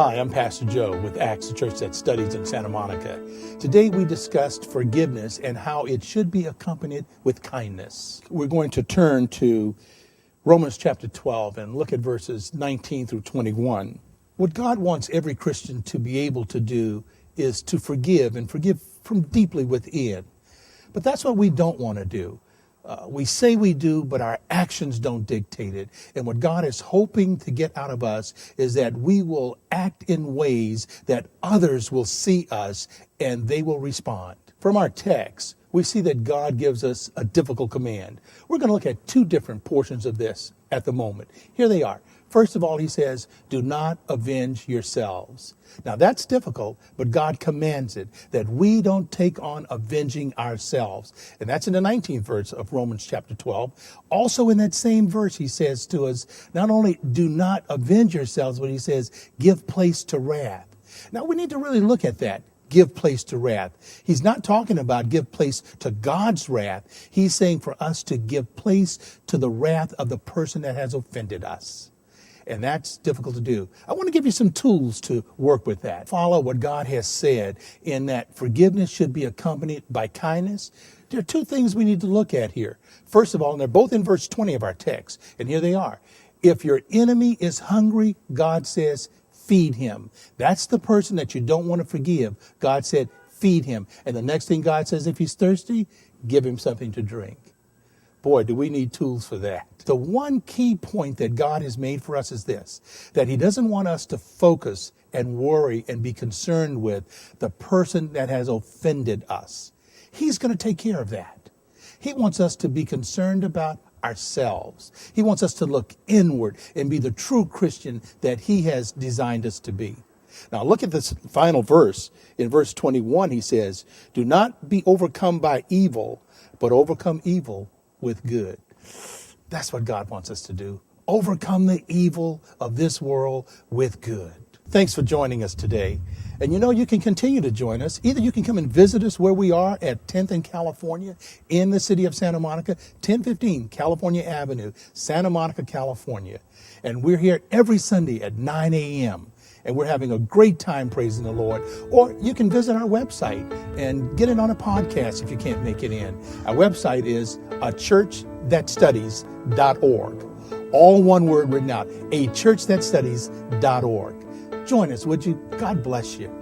Hi, I'm Pastor Joe with Acts, the church that studies in Santa Monica. Today we discussed forgiveness and how it should be accompanied with kindness. We're going to turn to Romans chapter 12 and look at verses 19 through 21. What God wants every Christian to be able to do is to forgive and forgive from deeply within. But that's what we don't want to do. We say we do, but our actions don't dictate it. And what God is hoping to get out of us is that we will act in ways that others will see us and they will respond. From our text, we see that God gives us a difficult command. We're going to look at two different portions of this at the moment. Here they are. First of all, he says, do not avenge yourselves. Now that's difficult, but God commands it, that we don't take on avenging ourselves. And that's in the 19th verse of Romans chapter 12. Also in that same verse, he says to us, not only do not avenge yourselves, but he says, give place to wrath. Now we need to really look at that. Give place to wrath. He's not talking about give place to God's wrath. He's saying for us to give place to the wrath of the person that has offended us. And that's difficult to do. I want to give you some tools to work with that. Follow what God has said in that forgiveness should be accompanied by kindness. There are two things we need to look at here. First of all, and they're both in verse 20 of our text. And here they are. If your enemy is hungry, God says, feed him. That's the person that you don't want to forgive. God said, feed him. And the next thing God says, if he's thirsty, give him something to drink. Boy, do we need tools for that. The one key point that God has made for us is this, that he doesn't want us to focus and worry and be concerned with the person that has offended us. He's going to take care of that. He wants us to be concerned about ourselves. He wants us to look inward and be the true Christian that he has designed us to be. Now look at this final verse. In verse 21, he says, do not be overcome by evil, but overcome evil with good. That's what God wants us to do. Overcome the evil of this world with good. Thanks for joining us today. And you can continue to join us. Either you can come and visit us where we are at 10th and California in the city of Santa Monica, 1015 California Avenue, Santa Monica, California. And we're here every Sunday at 9 a.m. And we're having a great time praising the Lord. Or you can visit our website and get it on a podcast if you can't make it in. Our website is achurchthatstudies.org. All one word written out, achurchthatstudies.org. Join us, would you? God bless you.